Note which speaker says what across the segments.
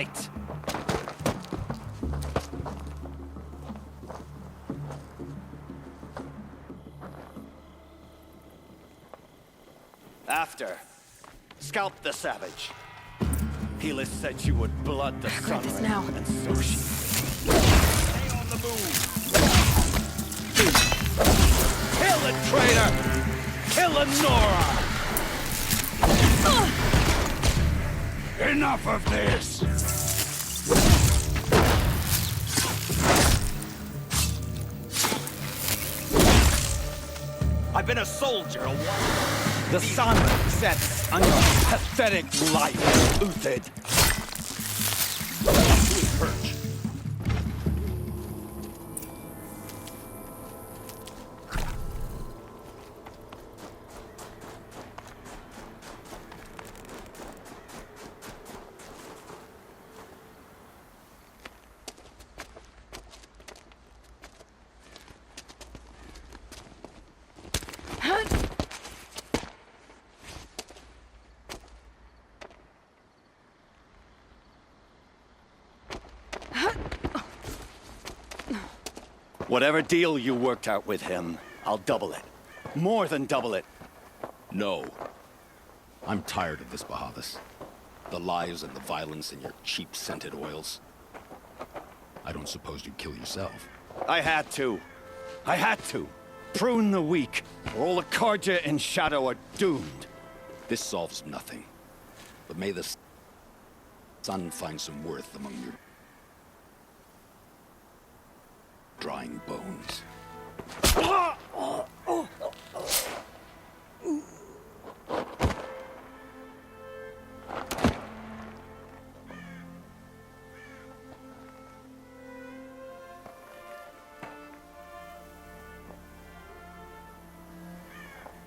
Speaker 1: fight! After, scalp the savage. Helis said she would blood the sun,
Speaker 2: now.
Speaker 1: and so she did. Stay on the move! Kill the traitor! Kill Lenora! Enough of this! I've been a soldier a while. The sun sets on your pathetic life, Uthid. To his perch. Whatever deal you worked out with him, I'll double it. More than double it.
Speaker 3: No. I'm tired of this, Bahavas. The lies and the violence and your cheap-scented oils. I don't suppose you'd kill yourself.
Speaker 1: I had to. I had to. Prune the weak, or all the Karja in Shadow are doomed.
Speaker 3: This solves nothing. But may the sun find some worth among your drying bones.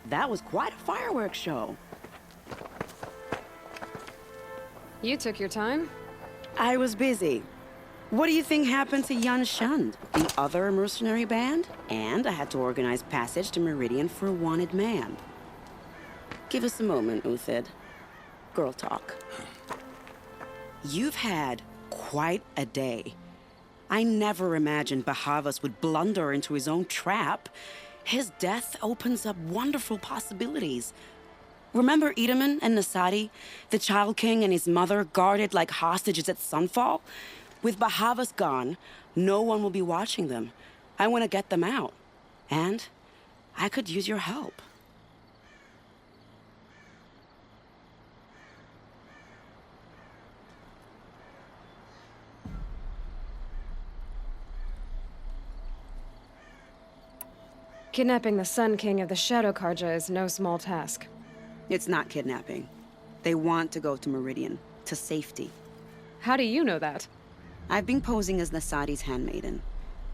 Speaker 4: That was quite a fireworks show.
Speaker 2: You took your time?
Speaker 4: I was busy. What do you think happened to Jan Shund, the other mercenary band? And I had to organize passage to Meridian for a wanted man. Give us a moment, Uthid. Girl talk. You've had quite a day. I never imagined Bahavas would blunder into his own trap. His death opens up wonderful possibilities. Remember Edaman and Nasadi, the Child King and his mother guarded like hostages at Sunfall? With Bahavas gone, no one will be watching them. I want to get them out. And I could use your help.
Speaker 2: Kidnapping the Sun King of the Shadow Karja is no small task.
Speaker 4: It's not kidnapping. They want to go to Meridian, to safety.
Speaker 2: How do you know that?
Speaker 4: I've been posing as Nasadi's handmaiden.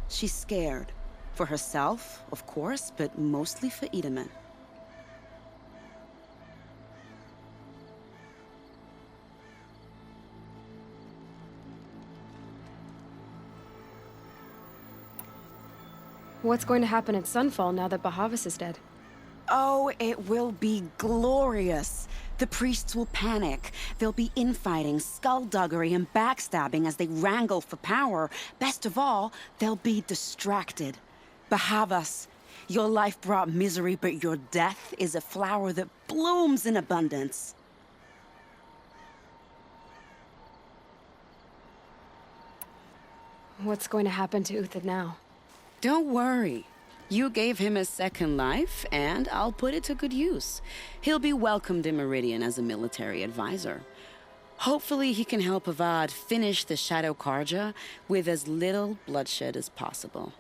Speaker 4: She's scared. For herself, of course, but mostly for Edaman.
Speaker 2: What's going to happen at Sunfall now that Bahavas is dead?
Speaker 4: Oh, it will be glorious. The priests will panic. There'll be infighting, skullduggery, and backstabbing as they wrangle for power. Best of all, they'll be distracted. Bahavas, your life brought misery, but your death is a flower that blooms in abundance.
Speaker 2: What's going to happen to Uthid now?
Speaker 4: Don't worry. You gave him a second life, and I'll put it to good use. He'll be welcomed in Meridian as a military advisor. Hopefully he can help Avad finish the Shadow Karja with as little bloodshed as possible.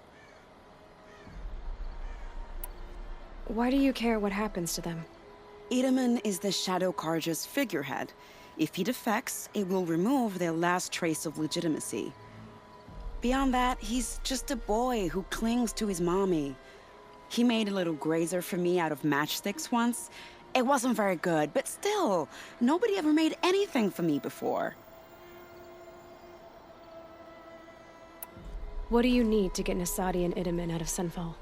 Speaker 2: Why do you care what happens to them?
Speaker 4: Edaman is the Shadow Karja's figurehead. If he defects, it will remove their last trace of legitimacy. Beyond that, he's just a boy who clings to his mommy. He made a little grazer for me out of matchsticks once. It wasn't very good, but still, nobody ever made anything for me before.
Speaker 2: What do you need to get Nasadi and Edaman out of Sunfall?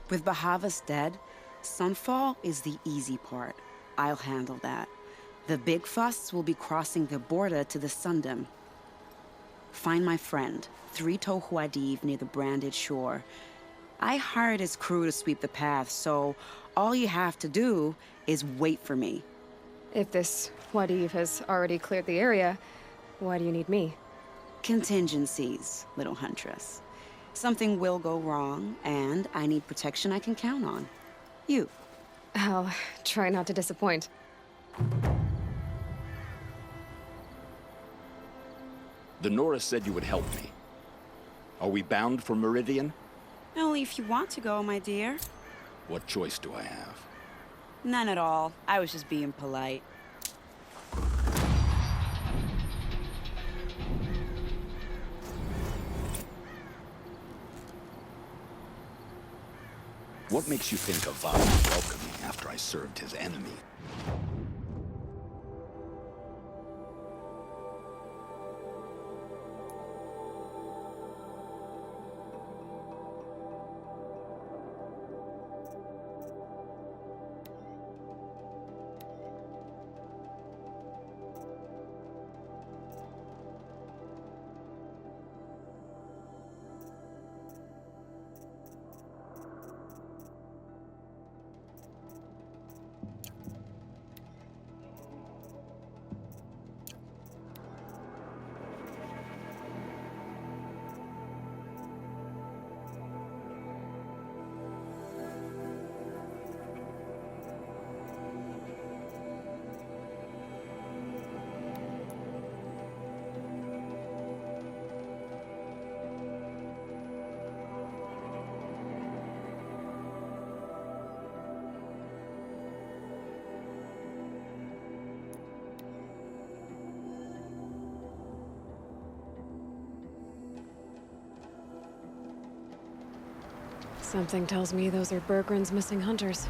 Speaker 4: With Bahavas dead, Sunfall is the easy part. I'll handle that. The big fuss will be crossing the border to the Sundom. Find my friend, 3-Toe Huadiv, near the branded shore. I hired his crew to sweep the path, so all you have to do is wait for me.
Speaker 2: If this Wadiv has already cleared the area, why do you need me?
Speaker 4: Contingencies, little huntress. Something will go wrong, and I need protection I can count on. You.
Speaker 2: I'll try not to disappoint.
Speaker 3: The Nora said you would help me. Are we bound for Meridian?
Speaker 4: Only if you want to go, my dear.
Speaker 3: What choice do I have?
Speaker 4: None at all. I was just being polite.
Speaker 3: What makes you think Avad would welcome me after I served his enemy?
Speaker 2: Something tells me those are Bergren's missing hunters.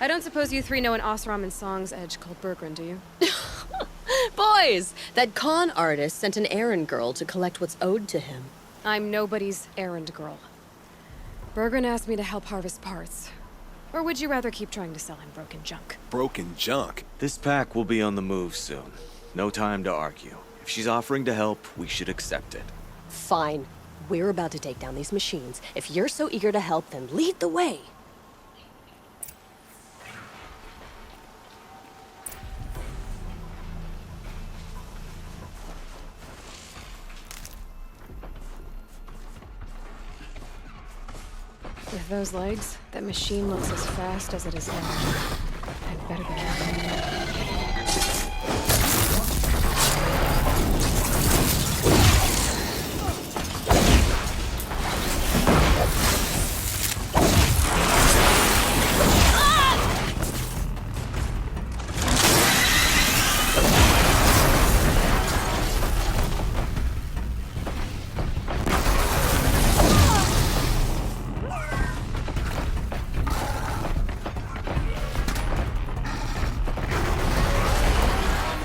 Speaker 2: I don't suppose you three know an Osram and Song's edge called Bergren, do you?
Speaker 5: Boys, that con artist sent an errand girl to collect what's owed to him.
Speaker 2: I'm nobody's errand girl. Bergren asked me to help harvest parts. Or would you rather keep trying to sell him broken junk?
Speaker 6: Broken junk?
Speaker 7: This pack will be on the move soon. No time to argue. If she's offering to help, we should accept it.
Speaker 5: Fine. We're about to take down these machines. If you're so eager to help, then lead the way.
Speaker 2: With those legs, that machine looks as fast as it is large. I'd better be careful.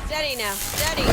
Speaker 5: Steady now, steady.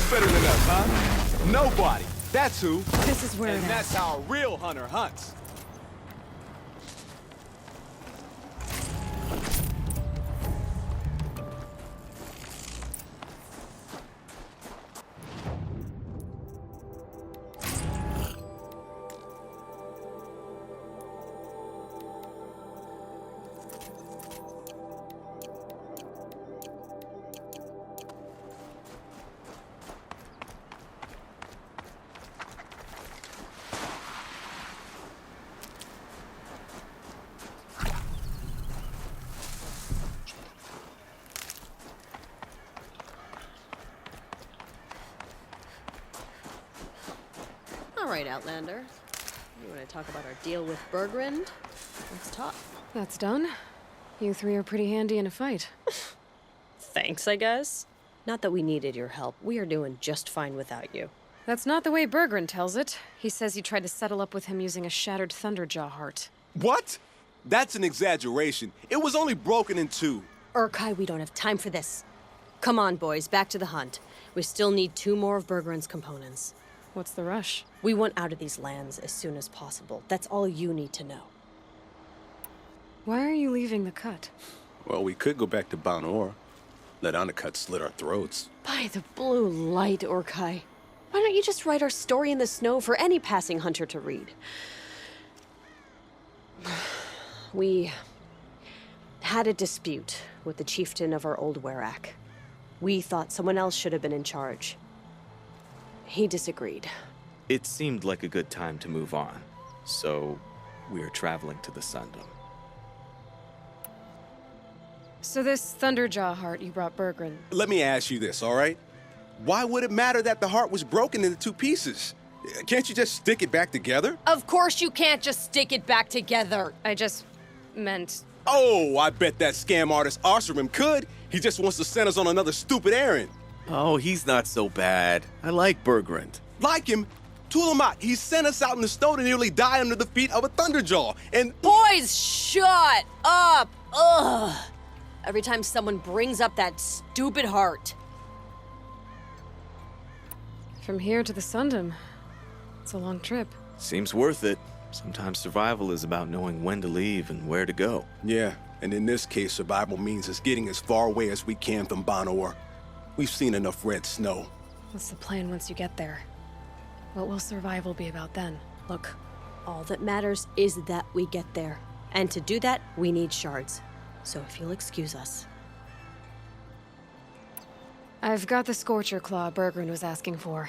Speaker 6: Who's better than us, huh? Nobody. That's who.
Speaker 2: This is where
Speaker 6: And
Speaker 2: it
Speaker 6: that's
Speaker 2: is.
Speaker 6: how a real hunter hunts.
Speaker 5: All right, Outlander. You want to talk about our deal with Bergrund? Let's talk.
Speaker 2: That's done. You three are pretty handy in a fight.
Speaker 5: Thanks, I guess. Not that we needed your help. We are doing just fine without you.
Speaker 2: That's not the way Bergrun tells it. He says you tried to settle up with him using a shattered Thunderjaw heart.
Speaker 6: What? That's an exaggeration. It was only broken in two.
Speaker 5: Urkai, we don't have time for this. Come on, boys, back to the hunt. We still need 2 more of Bergrun's components.
Speaker 2: What's the rush?
Speaker 5: We want out of these lands as soon as possible. That's all you need to know.
Speaker 2: Why are you leaving the cut?
Speaker 6: Well, we could go back to Banor. Let Undercut slit our throats.
Speaker 5: By the blue light, Urkai. Why don't you just write our story in the snow for any passing hunter to read? We had a dispute with the chieftain of our old Werak. We thought someone else should have been in charge. He disagreed.
Speaker 7: It seemed like a good time to move on, so we are traveling to the Sundom.
Speaker 2: So this Thunderjaw heart you brought Bergrun.
Speaker 6: Let me ask you this, all right? Why would it matter that the heart was broken into 2 pieces? Can't you just stick it back together?
Speaker 5: Of course you can't just stick it back together.
Speaker 2: I just meant...
Speaker 6: Oh, I bet that scam artist Arsarim could. He just wants to send us on another stupid errand.
Speaker 7: Oh, he's not so bad. I like Bergrund.
Speaker 6: Like him, Tulamat, he sent us out in the snow to nearly die under the feet of a Thunderjaw. And
Speaker 5: Boys, shut up! Ugh! Every time someone brings up that stupid heart.
Speaker 2: From here to the Sundom. It's a long trip.
Speaker 7: Seems worth it. Sometimes survival is about knowing when to leave and where to go.
Speaker 6: yeah, and in this case, survival means us getting as far away as we can from Banor. We've seen enough red snow.
Speaker 2: What's the plan once you get there? What will survival be about then?
Speaker 5: Look, all that matters is that we get there. And to do that, we need shards. So if you'll excuse us.
Speaker 2: I've got the Scorcher Claw Bergrun was asking for.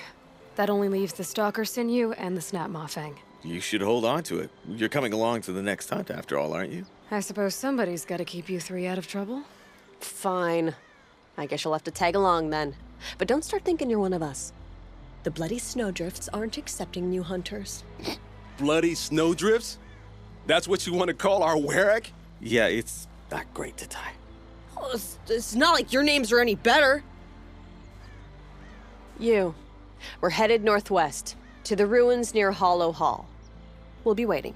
Speaker 2: That only leaves the Stalker Sinew and the Snap Maw Fang.
Speaker 7: You should hold on to it. You're coming along to the next hunt after all, aren't you?
Speaker 2: I suppose somebody's got to keep you 3 out of trouble.
Speaker 5: Fine. I guess you'll have to tag along then. But don't start thinking you're one of us. The bloody snowdrifts aren't accepting new hunters.
Speaker 6: Bloody snowdrifts? That's what you want to call our Werak?
Speaker 7: Yeah, it's not great to tie.
Speaker 5: Oh, it's not like your names are any better. We're headed northwest, to the ruins near Hollow Hall. We'll be waiting.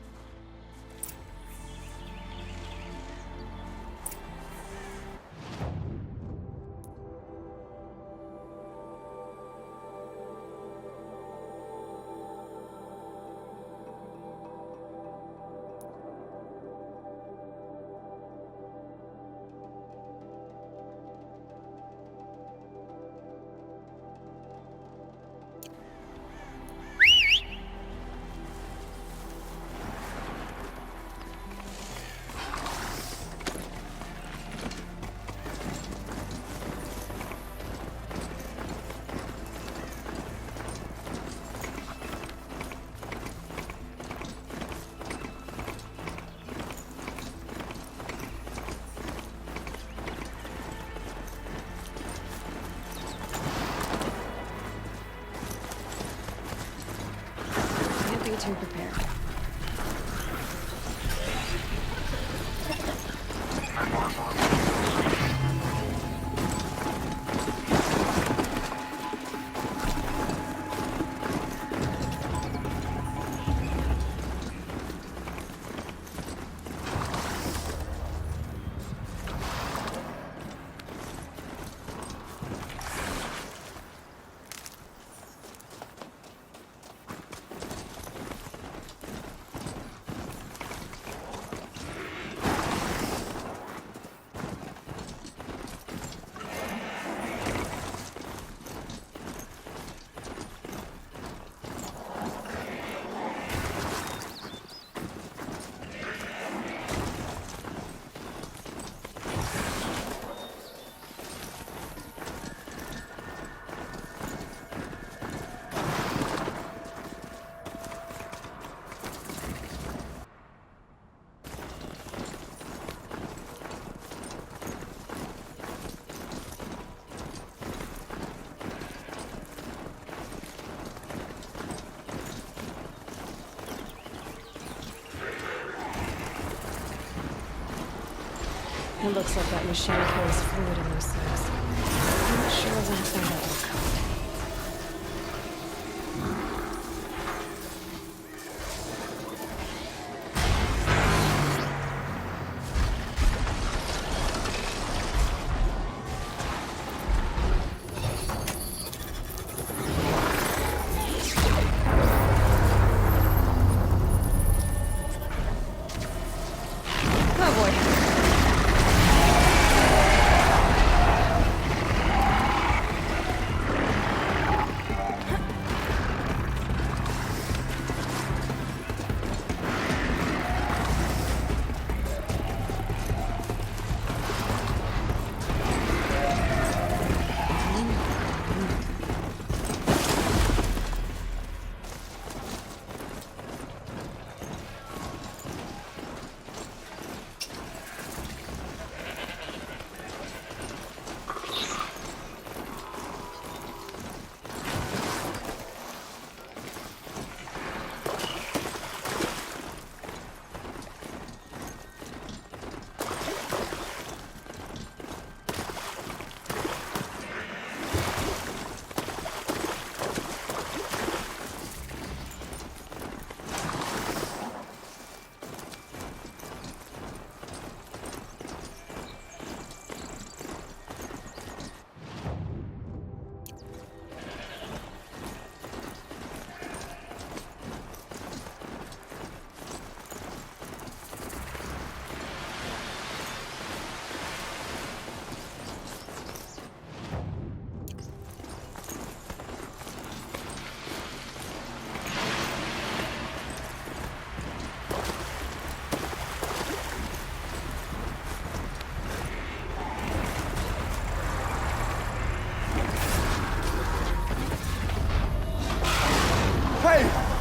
Speaker 2: Can't be too prepared. It looks like that machine carries fluid in those cells. I'm not sure when that will come.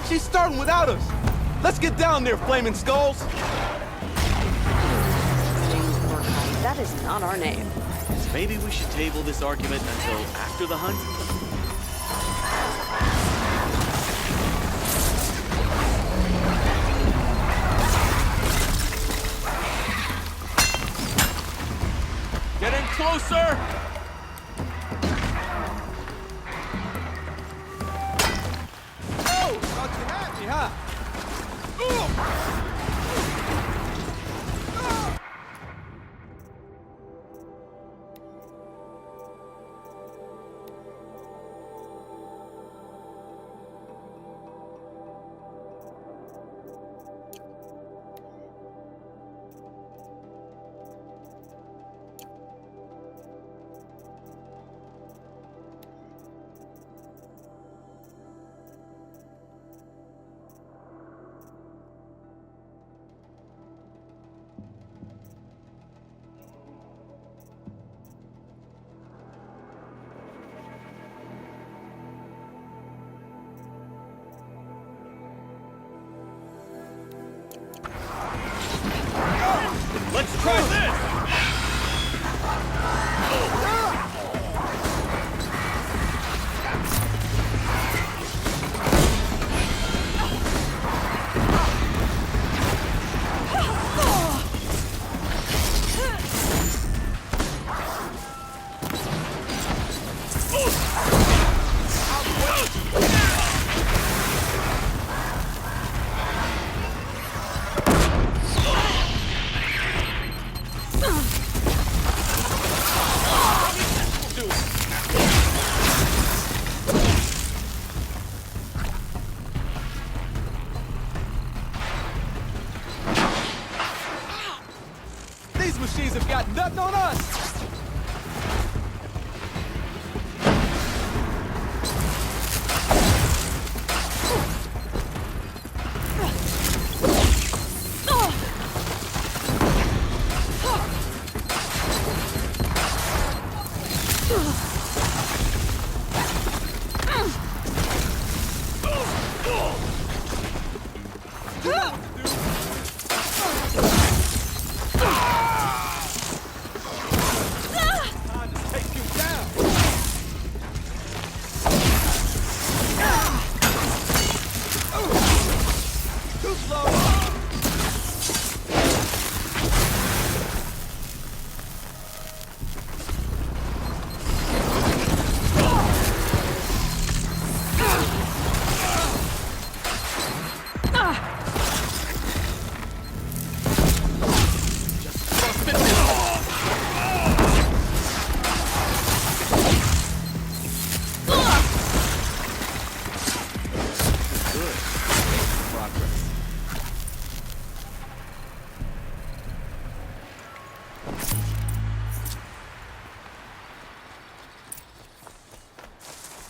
Speaker 8: She's starting without us. Let's get down there, Flaming Skulls.
Speaker 5: That is not our name.
Speaker 7: Maybe we should table this argument until after the hunt?
Speaker 8: Get in closer! Huh?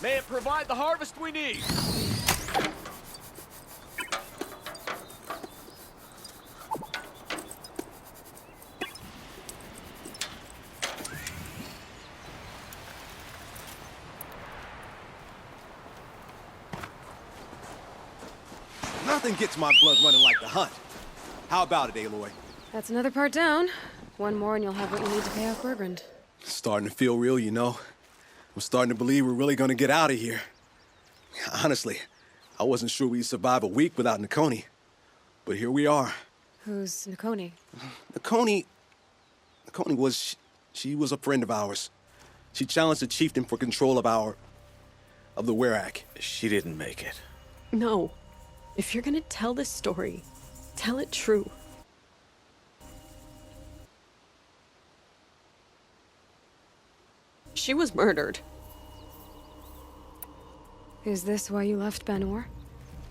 Speaker 7: May it provide the harvest we need.
Speaker 8: Nothing gets my blood running like the hunt. How about it, Aloy?
Speaker 2: That's another part down. One more and you'll have what you need to pay off Bergrand.
Speaker 6: Starting to feel real, you know. I'm starting to believe we're really gonna get out of here. Honestly, I wasn't sure we'd survive a week without Nakoni. But here we are.
Speaker 2: Who's Nakoni?
Speaker 6: Nakoni was... She was a friend of ours. She challenged the chieftain for control of the Werak.
Speaker 7: She didn't make it.
Speaker 5: No. If you're gonna tell this story, tell it true. She was murdered.
Speaker 2: Is this why you left Banor?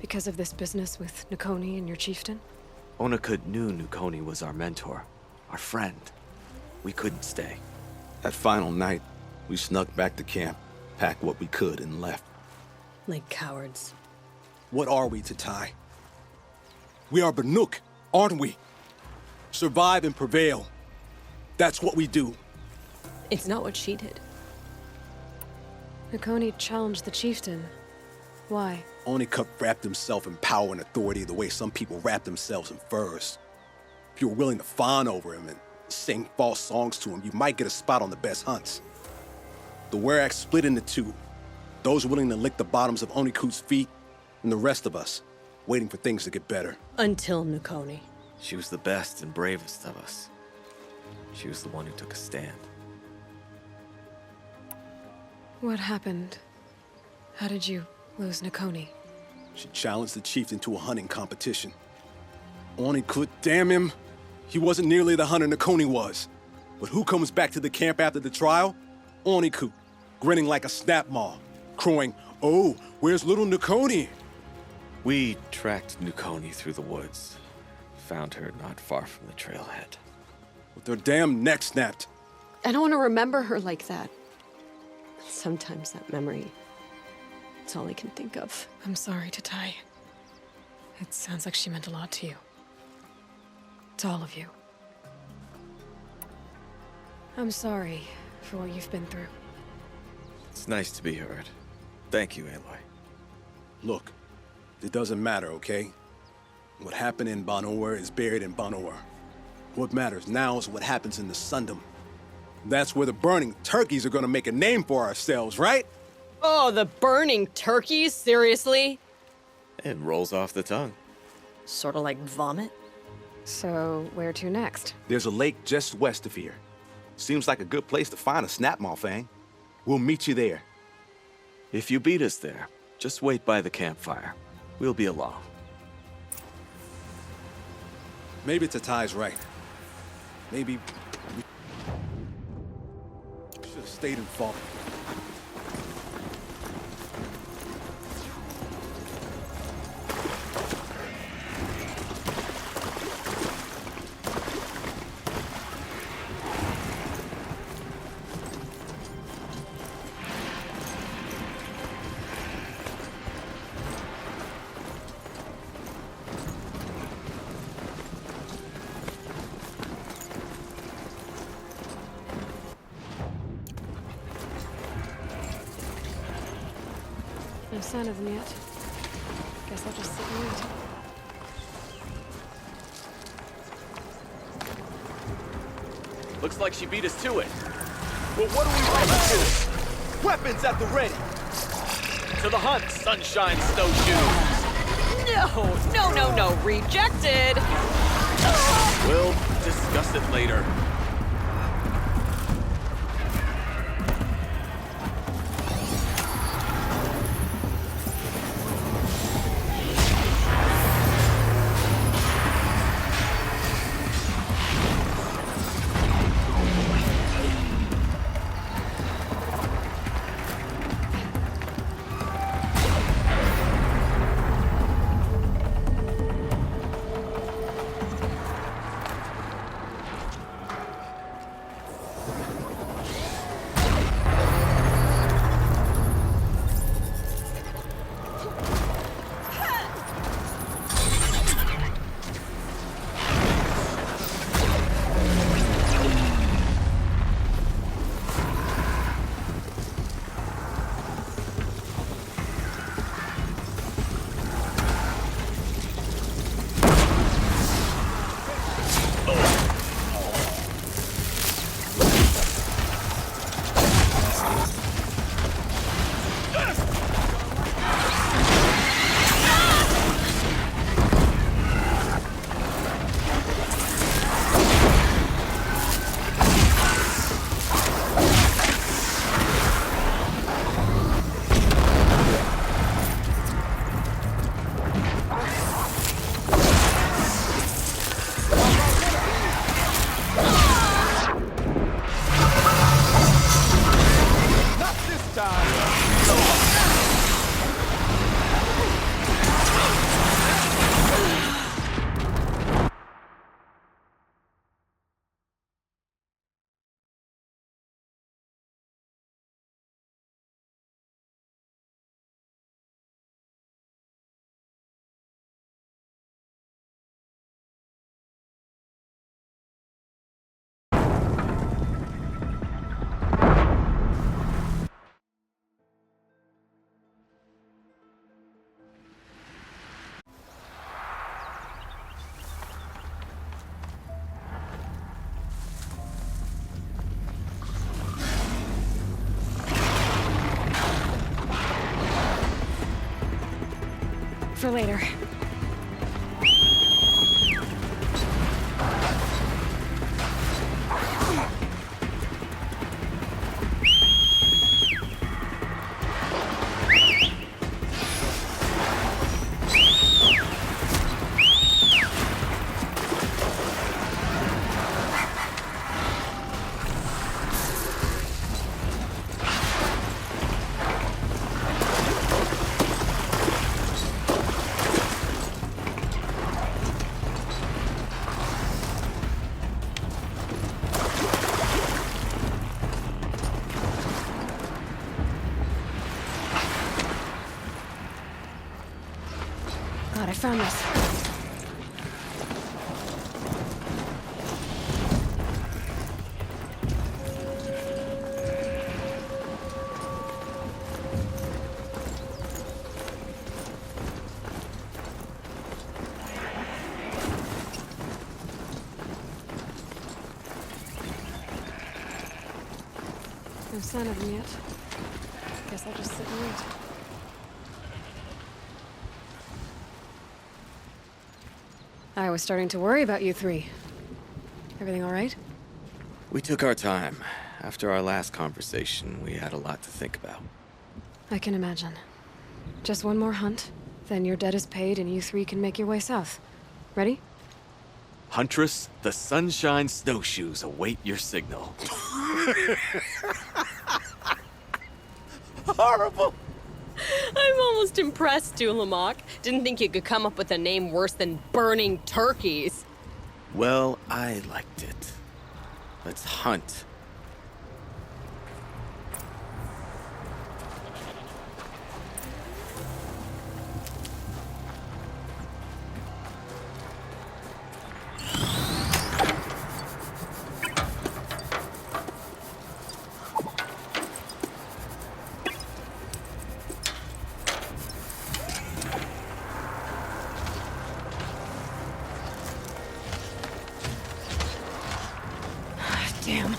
Speaker 2: Because of this business with Nakoni and your chieftain?
Speaker 7: Onakut knew Nukoni was our mentor, our friend. We couldn't stay.
Speaker 6: That final night, we snuck back to camp, packed what we could, and left.
Speaker 5: Like cowards.
Speaker 6: What are we, Tatai? We are Banuk, aren't we? Survive and prevail. That's what we do.
Speaker 5: It's not what she did.
Speaker 2: Nakoni challenged the chieftain. Why?
Speaker 6: Onikup wrapped himself in power and authority the way some people wrap themselves in furs. If you were willing to fawn over him and sing false songs to him, you might get a spot on the best hunts. The Werak split into two. Those willing to lick the bottoms of Onikut's feet, and the rest of us, waiting for things to get better.
Speaker 5: Until Nakoni.
Speaker 7: She was the best and bravest of us. She was the one who took a stand.
Speaker 2: What happened? How did you lose Nakoni?
Speaker 6: She challenged the chieftain to a hunting competition. Onikut, damn him! He wasn't nearly the hunter Nakoni was. But who comes back to the camp after the trial? Onikut, grinning like a snap maw, crowing, "Oh, where's little Nakoni?"
Speaker 7: We tracked Nukoni through the woods. Found her not far from the trailhead.
Speaker 6: With their damn neck snapped.
Speaker 5: I don't want to remember her like that. Sometimes that memory, it's all I can think of.
Speaker 2: I'm sorry, Tatai. It sounds like she meant a lot to you. To all of you. I'm sorry for what you've been through.
Speaker 7: It's nice to be heard. Thank you, Aloy.
Speaker 6: Look, it doesn't matter, okay? What happened in Banor is buried in Banor. What matters now is what happens in the Sundom. That's where the burning turkeys are gonna make a name for ourselves, right?
Speaker 5: Oh, the burning turkeys? Seriously?
Speaker 7: It rolls off the tongue.
Speaker 5: Sort of like vomit?
Speaker 2: So, where to next?
Speaker 8: There's a lake just west of here. Seems like a good place to find a snapmaw fang. We'll meet you there.
Speaker 7: If you beat us there, just wait by the campfire. We'll be along.
Speaker 6: Maybe Tatai's right. Maybe we should have stayed in Falk.
Speaker 2: No sign of them yet. Guess I'll just sit and wait.
Speaker 7: Looks like she beat us to it. Well, what are we waiting to?
Speaker 8: Weapons at the ready!
Speaker 7: To the hunt, sunshine snowshoes!
Speaker 5: No, rejected!
Speaker 7: We'll discuss it later.
Speaker 2: for later. Glad I found this. No sign of them yet. Guess I'll just sit and wait. I was starting to worry about you three. Everything all right?
Speaker 7: We took our time. After our last conversation, we had a lot to think about.
Speaker 2: I can imagine. Just one more hunt, then your debt is paid and you three can make your way south. Ready?
Speaker 7: Huntress, the Sunshine Snowshoes await your signal.
Speaker 6: Horrible!
Speaker 5: I'm almost impressed, Dulamok. Didn't think you could come up with a name worse than burning turkeys.
Speaker 7: Well, I liked it. Let's hunt.
Speaker 2: Damn.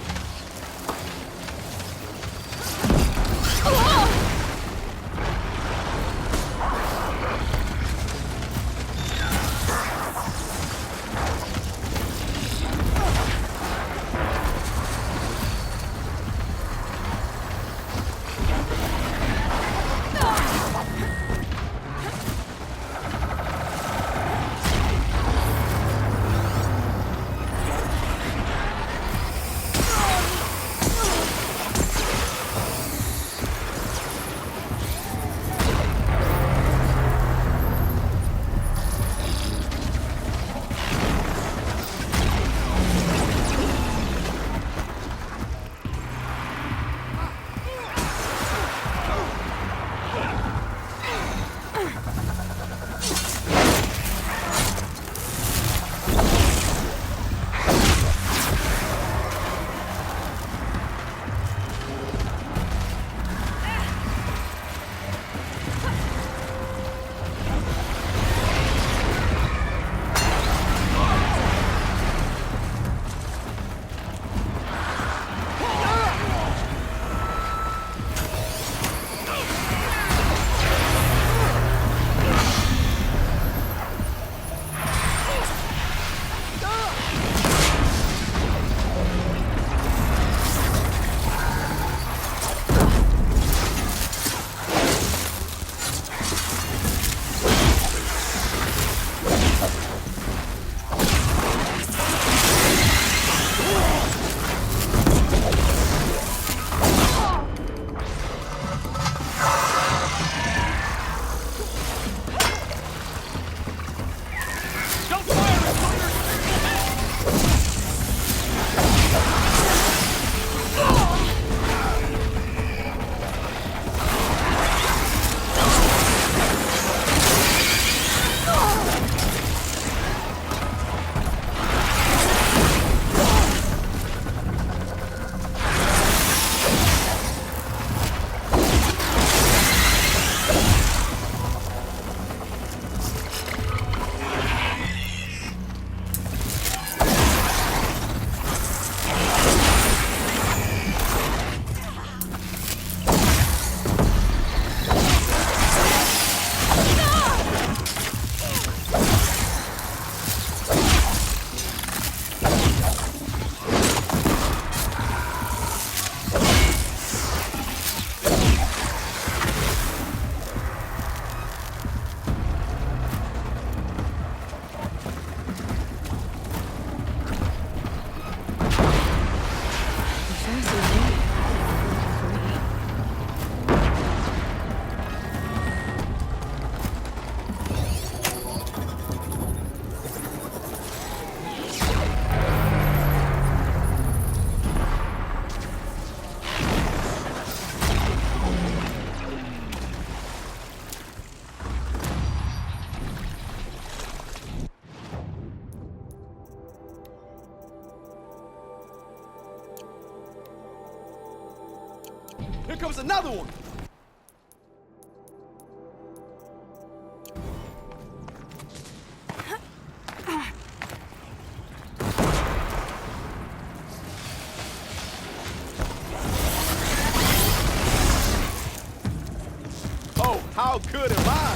Speaker 8: comes another one! Oh, how good am I?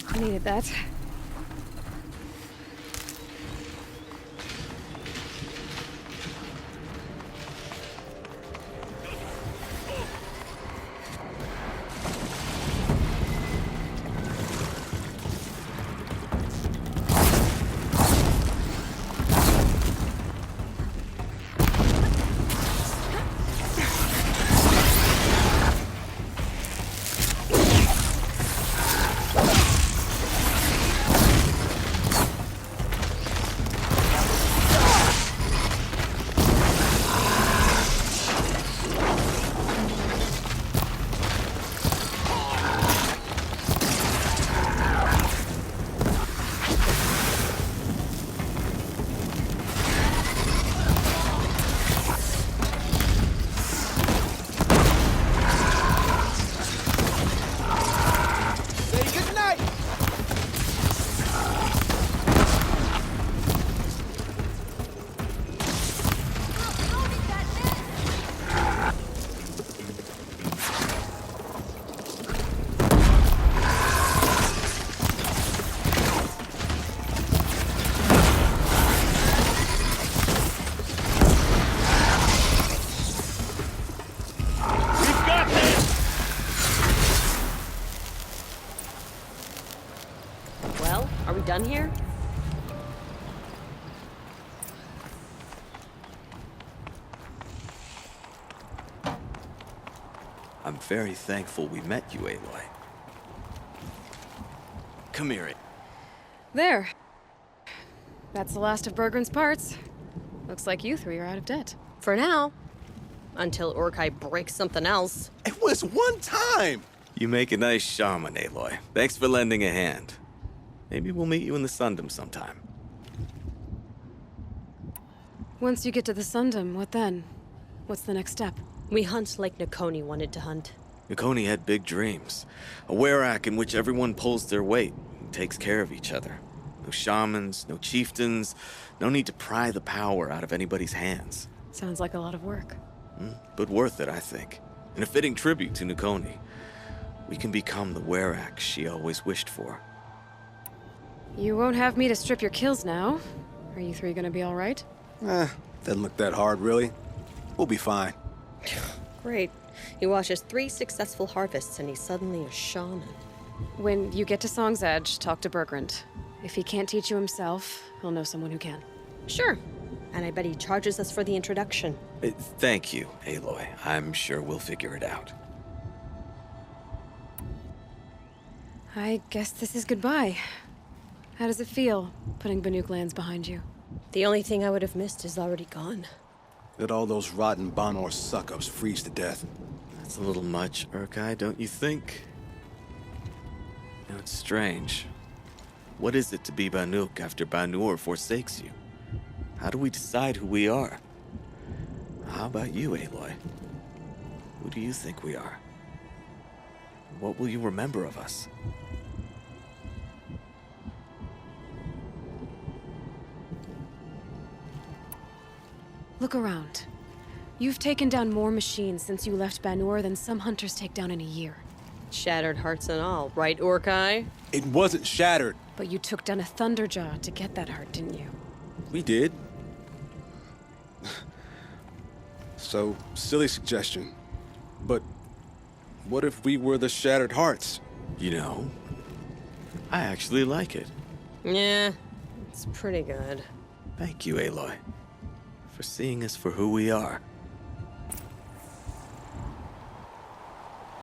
Speaker 2: I needed that.
Speaker 5: Well, are we done here?
Speaker 7: I'm very thankful we met you, Aloy. Come here.
Speaker 2: There. That's the last of Bergren's parts. Looks like you three are out of debt.
Speaker 5: For now. Until Urkai breaks something else.
Speaker 6: It was one time!
Speaker 7: You make a nice shaman, Aloy. Thanks for lending a hand. Maybe we'll meet you in the Sundom sometime.
Speaker 2: Once you get to the Sundom, what then? What's the next step?
Speaker 5: We hunt like Nakoni wanted to hunt.
Speaker 7: Nakoni had big dreams. A werak in which everyone pulls their weight and takes care of each other. No shamans, no chieftains, no need to pry the power out of anybody's hands.
Speaker 2: Sounds like a lot of work.
Speaker 7: But worth it, I think. And a fitting tribute to Nakoni. We can become the werak she always wished for.
Speaker 2: You won't have me to strip your kills now. Are you three gonna be all right?
Speaker 6: Doesn't look that hard, really. We'll be fine.
Speaker 5: Great. He watches 3 successful harvests and he's suddenly a shaman.
Speaker 2: When you get to Song's Edge, talk to Bergrand. If he can't teach you himself, he'll know someone who can.
Speaker 5: Sure. And I bet he charges us for the introduction.
Speaker 7: Thank you, Aloy. I'm sure we'll figure it out.
Speaker 2: I guess this is goodbye. How does it feel, putting Banuk lands behind you?
Speaker 5: The only thing I would have missed is already gone.
Speaker 6: Let all those rotten Banor suck-ups freeze to death.
Speaker 7: That's a little much, Urkai, don't you think? You know, it's strange. What is it to be Banuk after Banur forsakes you? How do we decide who we are? How about you, Aloy? Who do you think we are? What will you remember of us?
Speaker 2: Look around. You've taken down more machines since you left Banur than some hunters take down in a year.
Speaker 5: Shattered hearts and all, right, Orkai?
Speaker 6: It wasn't shattered.
Speaker 2: But you took down a Thunderjaw to get that heart, didn't you?
Speaker 6: We did. So, silly suggestion. But what if we were the Shattered Hearts?
Speaker 7: You know, I actually like it.
Speaker 5: Yeah, it's pretty good.
Speaker 7: Thank you, Aloy, for seeing us for who we are.